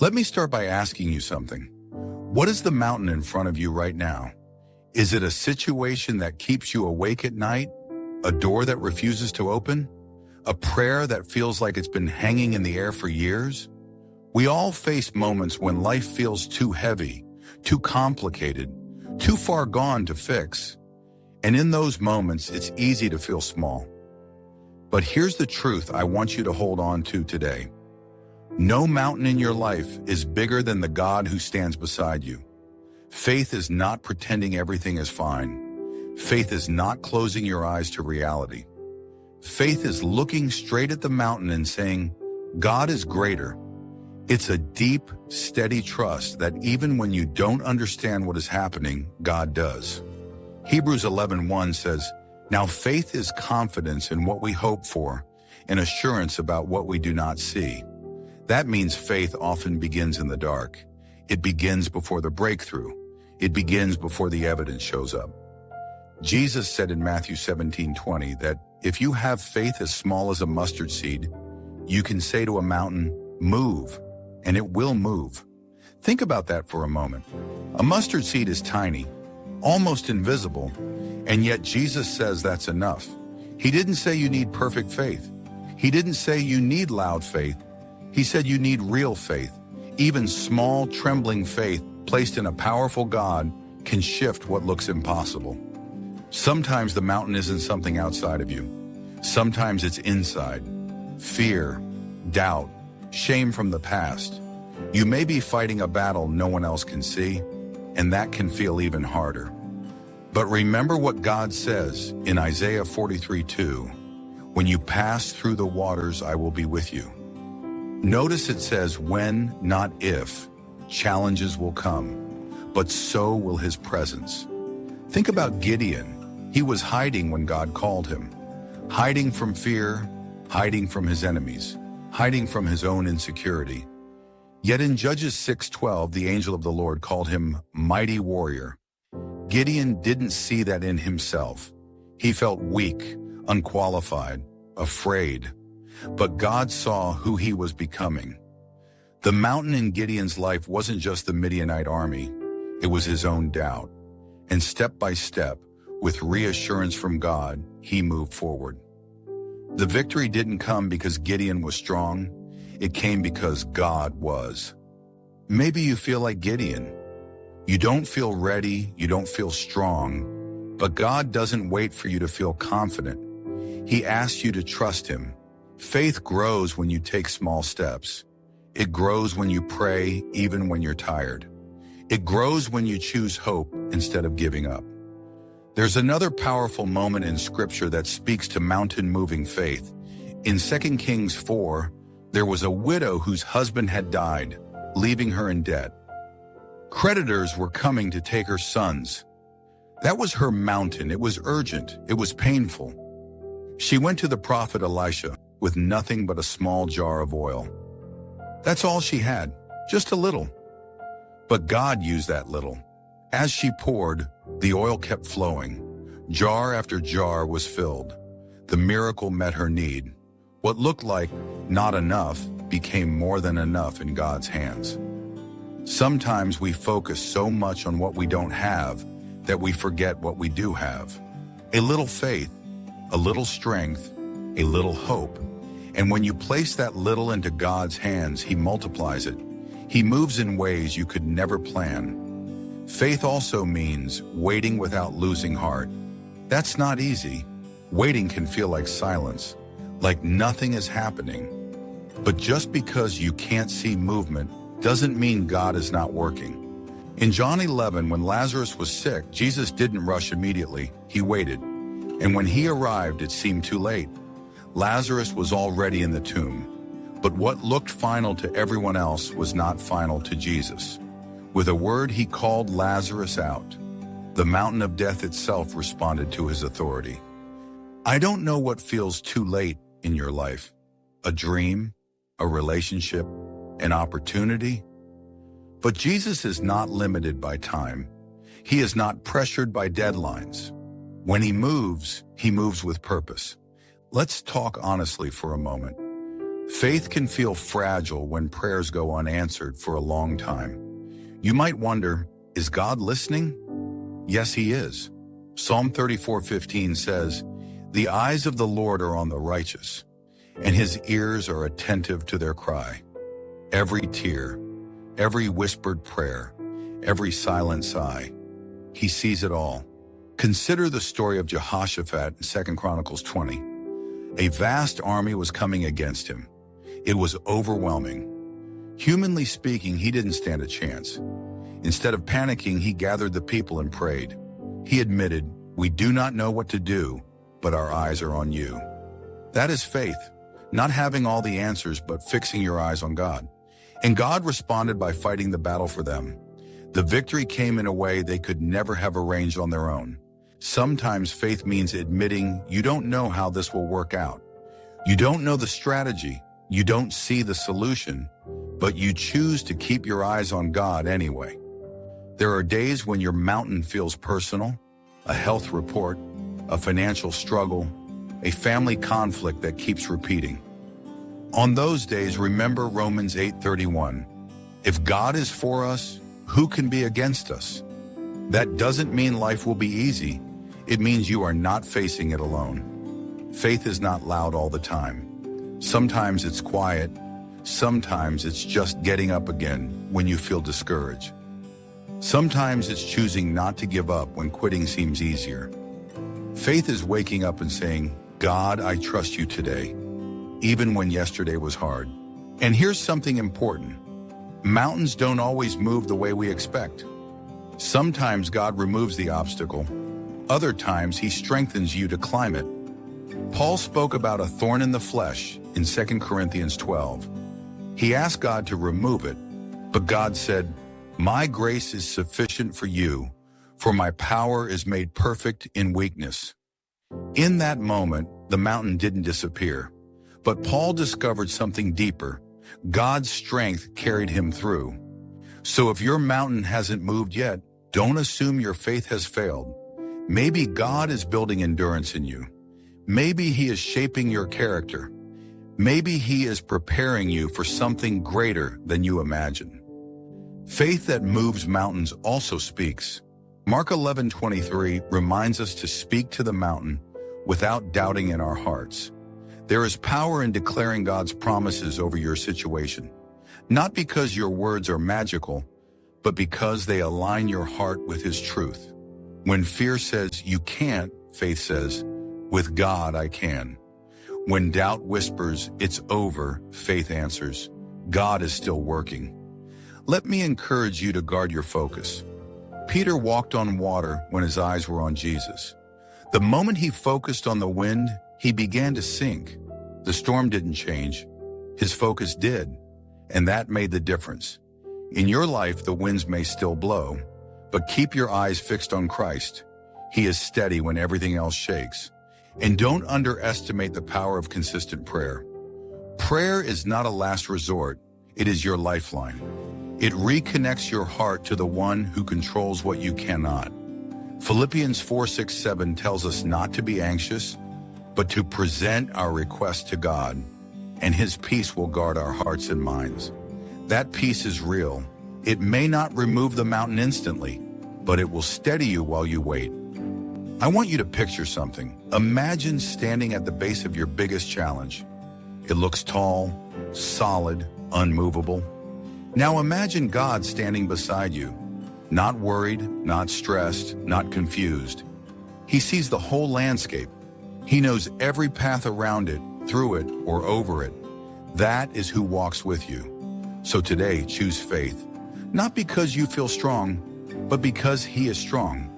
Let me start by asking you something. What is the mountain in front of you right now? Is it a situation that keeps you awake at night? A door that refuses to open? A prayer that feels like it's been hanging in the air for years? We all face moments when life feels too heavy, too complicated, too far gone to fix. And in those moments, it's easy to feel small. But here's the truth I want you to hold on to today. No mountain in your life is bigger than the God who stands beside you. Faith is not pretending everything is fine. Faith is not closing your eyes to reality. Faith is looking straight at the mountain and saying, God is greater. It's a deep, steady trust that even when you don't understand what is happening, God does. Hebrews 11:1 says, Now faith is confidence in what we hope for, and assurance about what we do not see. That means faith often begins in the dark. It begins before the breakthrough. It begins before the evidence shows up. Jesus said in Matthew 17:20 that if you have faith as small as a mustard seed, you can say to a mountain, move, and it will move. Think about that for a moment. A mustard seed is tiny, almost invisible, and yet Jesus says that's enough. He didn't say you need perfect faith. He didn't say you need loud faith. He said you need real faith. Even small, trembling faith placed in a powerful God can shift what looks impossible. Sometimes the mountain isn't something outside of you. Sometimes it's inside. Fear, doubt, shame from the past. You may be fighting a battle no one else can see, and that can feel even harder. But remember what God says in Isaiah 43:2, when you pass through the waters, I will be with you. Notice it says when, not if. Challenges will come, but so will his presence. Think about Gideon. He was hiding when God called him. Hiding from fear, hiding from his enemies, hiding from his own insecurity. Yet in Judges 6:12, the angel of the Lord called him mighty warrior. Gideon didn't see that in himself. He felt weak, unqualified, afraid. But God saw who he was becoming. The mountain in Gideon's life wasn't just the Midianite army. It was his own doubt. And step by step, with reassurance from God, he moved forward. The victory didn't come because Gideon was strong. It came because God was. Maybe you feel like Gideon. You don't feel ready, you don't feel strong, but God doesn't wait for you to feel confident. He asks you to trust him. Faith grows when you take small steps. It grows when you pray, even when you're tired. It grows when you choose hope instead of giving up. There's another powerful moment in Scripture that speaks to mountain-moving faith. In 2 Kings 4, there was a widow whose husband had died, leaving her in debt. Creditors were coming to take her sons. That was her mountain. It was urgent. It was painful. She went to the prophet Elisha with nothing but a small jar of oil. That's all she had, just a little. But God used that little. As she poured, the oil kept flowing. Jar after jar was filled. The miracle met her need. What looked like not enough became more than enough in God's hands. Sometimes we focus so much on what we don't have that we forget what we do have. A little faith, a little strength, a little hope. And when you place that little into God's hands, he multiplies it. He moves in ways you could never plan. Faith also means waiting without losing heart. That's not easy. Waiting can feel like silence, like nothing is happening. But just because you can't see movement doesn't mean God is not working. In John 11, when Lazarus was sick, Jesus didn't rush immediately. He waited. And when he arrived, it seemed too late. Lazarus was already in the tomb. But what looked final to everyone else was not final to Jesus. With a word, he called Lazarus out. The mountain of death itself responded to his authority. I don't know what feels too late in your life. A dream, a relationship, an opportunity. But Jesus is not limited by time. He is not pressured by deadlines. When he moves with purpose. Let's talk honestly for a moment. Faith can feel fragile when prayers go unanswered for a long time. You might wonder, is God listening? Yes, He is. Psalm 34:15 says, "The eyes of the Lord are on the righteous, and His ears are attentive to their cry." Every tear, every whispered prayer, every silent sigh, He sees it all. Consider the story of Jehoshaphat in 2 Chronicles 20. A vast army was coming against him. It was overwhelming. Humanly speaking, he didn't stand a chance. Instead of panicking, he gathered the people and prayed. He admitted, "We do not know what to do, but our eyes are on you." That is faith, not having all the answers, but fixing your eyes on God. And God responded by fighting the battle for them. The victory came in a way they could never have arranged on their own. Sometimes faith means admitting you don't know how this will work out. You don't know the strategy. You don't see the solution, but you choose to keep your eyes on God anyway. There are days when your mountain feels personal, a health report, a financial struggle, a family conflict that keeps repeating. On those days, remember Romans 8:31. If God is for us, who can be against us? That doesn't mean life will be easy. It means you are not facing it alone. Faith is not loud all the time. Sometimes it's quiet. Sometimes it's just getting up again when you feel discouraged. Sometimes it's choosing not to give up when quitting seems easier. Faith is waking up and saying, "God, I trust you today, even when yesterday was hard." And here's something important. Mountains don't always move the way we expect. Sometimes God removes the obstacle. Other times He strengthens you to climb it. Paul spoke about a thorn in the flesh in 2 Corinthians 12. He asked God to remove it, but God said, "My grace is sufficient for you, for my power is made perfect in weakness." In that moment, the mountain didn't disappear, but Paul discovered something deeper. God's strength carried him through. So if your mountain hasn't moved yet, don't assume your faith has failed. Maybe God is building endurance in you. Maybe He is shaping your character. Maybe He is preparing you for something greater than you imagine. Faith that moves mountains also speaks. Mark 11:23 reminds us to speak to the mountain without doubting in our hearts. There is power in declaring God's promises over your situation, not because your words are magical, but because they align your heart with His truth. When fear says you can't, faith says, "With God I can." When doubt whispers, "It's over," faith answers, "God is still working." Let me encourage you to guard your focus. Peter walked on water when his eyes were on Jesus. The moment he focused on the wind, he began to sink. The storm didn't change. His focus did, and that made the difference. In your life, the winds may still blow, but keep your eyes fixed on Christ. He is steady when everything else shakes. And don't underestimate the power of consistent prayer. Prayer is not a last resort. It is your lifeline. It reconnects your heart to the one who controls what you cannot. Philippians 4:6-7 tells us not to be anxious, but to present our requests to God, and His peace will guard our hearts and minds. That peace is real. It may not remove the mountain instantly, but it will steady you while you wait. I want you to picture something. Imagine standing at the base of your biggest challenge. It looks tall, solid, unmovable. Now imagine God standing beside you, not worried, not stressed, not confused. He sees the whole landscape. He knows every path around it, through it, or over it. That is who walks with you. So today, choose faith. Not because you feel strong, but because He is strong.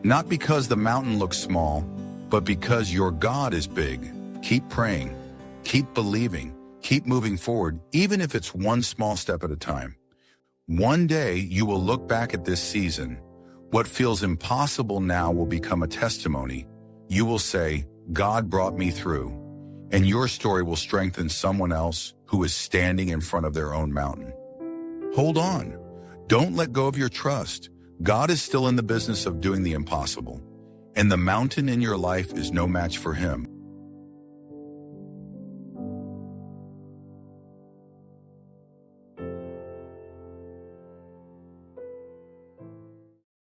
Not because the mountain looks small, but because your God is big. Keep praying. Keep believing. Keep moving forward, even if it's one small step at a time. One day, you will look back at this season. What feels impossible now will become a testimony. You will say, "God brought me through." And your story will strengthen someone else who is standing in front of their own mountain. Hold on. Don't let go of your trust. God is still in the business of doing the impossible, and the mountain in your life is no match for Him.